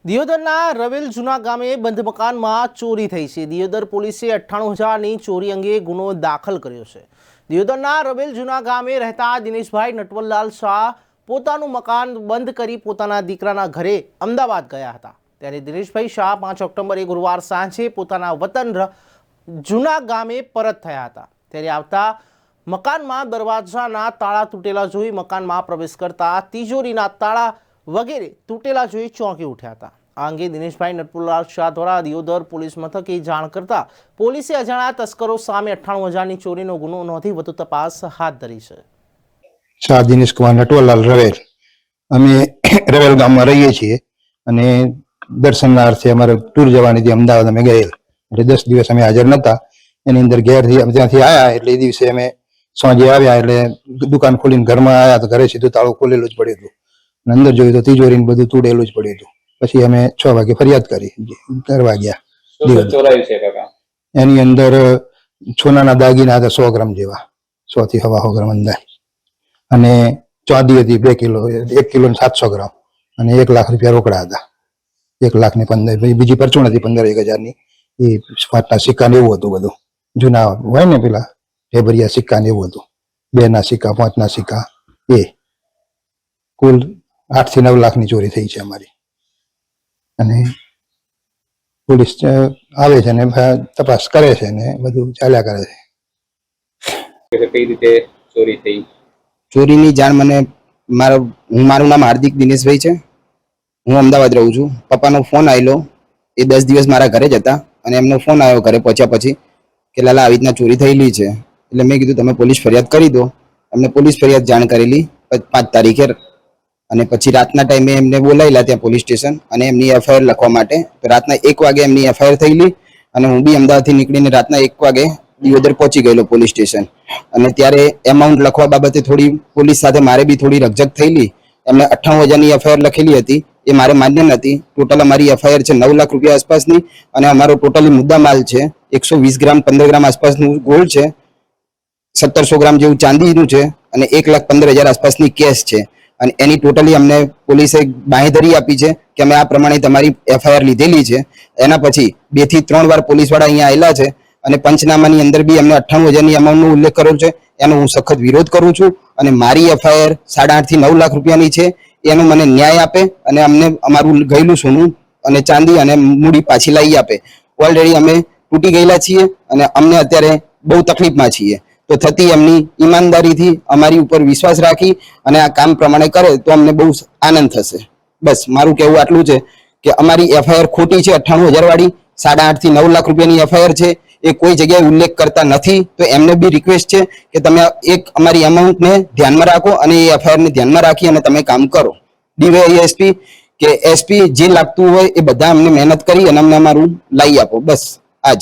દિયોદરના રવેલ જૂના ગામે બંધ મકાનમાં ચોરી થઈ છે। દિયોદર પોલીસે 98,000ની ચોરી અંગે ગુનો દાખલ કર્યો છે। દિયોદરના રવેલ જૂના ગામે રહેતા દિનેશભાઈ નટવરલાલ શાહ પોતાનું મકાન બંધ કરી પોતાના દીકરાના ઘરે અમદાવાદ ગયા હતા। ત્યારે દિનેશભાઈ શાહ 5 ઓક્ટોબરે ગુરુવાર સાંજે પોતાના વતન જૂના ગામે પરત થયા હતા। ત્યારે આવતા મકાનમાં દરવાજાના તાળા તૂટેલા જોઈ મકાનમાં પ્રવેશ કરતા તિજોરીના તાળા વગેરે તૂટેલા જોઈ ચોંકી ઉઠ્યા હતા। આ અંગે દિનેશભાઈ નટવરલાલ શાહ દ્વારા દિયોદર પોલીસ મથકે જાણ કરતા પોલીસે અજાણ્યા તસ્કરો સામે 98,000ની ચોરીનો ગુનો નોંધી વધુ તપાસ હાથ ધરી છે। શાહ દિનેશ કુમાર નટવરલાલ રવેલ અમે રવેલ ગામમાં રહીએ છીએ અને દર્શનના અર્થે અમારે ટૂર જવાની હતી અમદાવાદ અમે ગયેલ એટલે 10 દિવસ અમે હાજર નહોતા। એની અંદર ઘેરથી ત્યાંથી આવ્યા એટલે એ દિવસે અમે સાંજે આવ્યા એટલે દુકાન ખોલીને ઘરમાં આવ્યા તો ઘરે સીધું તાળું ખોલેલું જ પડ્યું હતું। અંદર જોયું તો તિજોરીને બધું તૂટેલું જ પડ્યું હતું। પછી અમે 6 વાગે ફરિયાદ કરી કરવા ગયા। એની અંદર સોનાના દાગીના હતા 100 ગ્રામ જેવા, 100 થી 1.25 ગ્રામ અંદર, અને ચાંદી હતી 2 કિલો, 1 કિલો ને 700 ગ્રામ, અને 1 લાખ રૂપિયા રોકડા હતા। 1,15,000 બીજી પરચુણ હતી 15,000ની, એ 5ના સિક્કા ને એવું હતું બધું જૂના હોય ને પેલા ઢેબરિયા સિક્કા ને એવું હતું, 2ના સિક્કા 5ના સિક્કા, એ કુલ 8 થી 9 લાખની ચોરી થઈ છે અમારી। અને પોલીસ આવે છે ને તપાસ કરે છે ને બધું ચાલ્યા કરે છે। કઈ રીતે ચોરી થઈ? ચોરીની જાણ મને મારું નામ હાર્દિક દિનેશભાઈ છે। હું અમદાવાદ રહું છું। પપ્પાનો ફોન આવેલો, એ 10 દિવસ મારા ઘરે જ હતા અને એમનો ફોન આવ્યો ઘરે પહોંચ્યા પછી કે લાલા આવી રીતના ચોરી થયેલી છે। એટલે મેં કીધું તમે પોલીસ ફરિયાદ કરી દો। એમને પોલીસ ફરિયાદ જાણ કરેલી 5 તારીખે, અને પછી રાતના ટાઈમે એમને બોલાયેલા ત્યાં પોલીસ સ્ટેશન અને એમની એફઆઈઆર લખવા માટે। તો રાતના 1 વાગે એમની એફઆઈઆર થયેલી અને હું બી અમદાવાદથી નીકળીને રાતના 1 વાગે દિયોદર પહોંચી ગયેલો પોલીસ સ્ટેશન। અને ત્યારે એમાઉન્ટ લખવા બાબતે થોડી પોલીસ સાથે મારે બી થોડી રકઝક થયેલી। એમને 98,000ની એફઆઈઆર લખેલી હતી, એ મારે માન્ય નથી। ટોટલ અમારી એફઆઈઆર છે 9 લાખ રૂપિયા આસપાસની, અને અમારો ટોટલી મુદ્દા માલ છે 120 ગ્રામ 15 ગ્રામ આસપાસનું ગોલ્ડ છે, 1700 ગ્રામ જેવું ચાંદીનું છે, અને 1,15,000 આસપાસની કેશ છે। અને એની ટોટલી અમને પોલીસે બાંહેધરી આપી છે કે અમે આ પ્રમાણે તમારી એફઆઈઆર લીધેલી છે। એના પછી 2 થી 3 વાર પોલીસવાળા અહીંયા આવેલા છે અને પંચનામાની અંદર બી અમને 98,000ની અમાઉન્ટનો ઉલ્લેખ કર્યો છે। એનો હું સખત વિરોધ કરું છું અને મારી એફઆઈઆર 8.5 થી 9 લાખ રૂપિયાની છે, એનો મને ન્યાય આપે અને અમને અમારું ગયેલું સોનું અને ચાંદી અને મૂડી પાછી લાવી આપે। ઓલરેડી અમે તૂટી ગયેલા છીએ અને અમને અત્યારે બહુ તકલીફમાં છીએ। તો થતી એમની ઈમાનદારીથી અમારી ઉપર વિશ્વાસ રાખી અને આ કામ પ્રમાણે કરે તો અમને બહુ આનંદ થશે। બસ મારું કહેવું આટલું છે કે અમારી એફઆઈઆર ખોટી છે 98,000 વાળી, 8.5 થી 9 લાખ રૂપિયાની એફઆઈઆર છે, એ કોઈ જગ્યાએ ઉલ્લેખ કરતા નથી। તો એમને બી રિક્વેસ્ટ છે કે તમે એક અમારી એમાઉન્ટને ધ્યાનમાં રાખો અને એ એફઆઈઆરને ધ્યાનમાં રાખી અને તમે કામ કરો। ડીવાયએસપી કે એસપી જે લાગતું હોય એ બધા અમને મહેનત કરી અને અમને અમારું લાવી આપો, બસ આજ।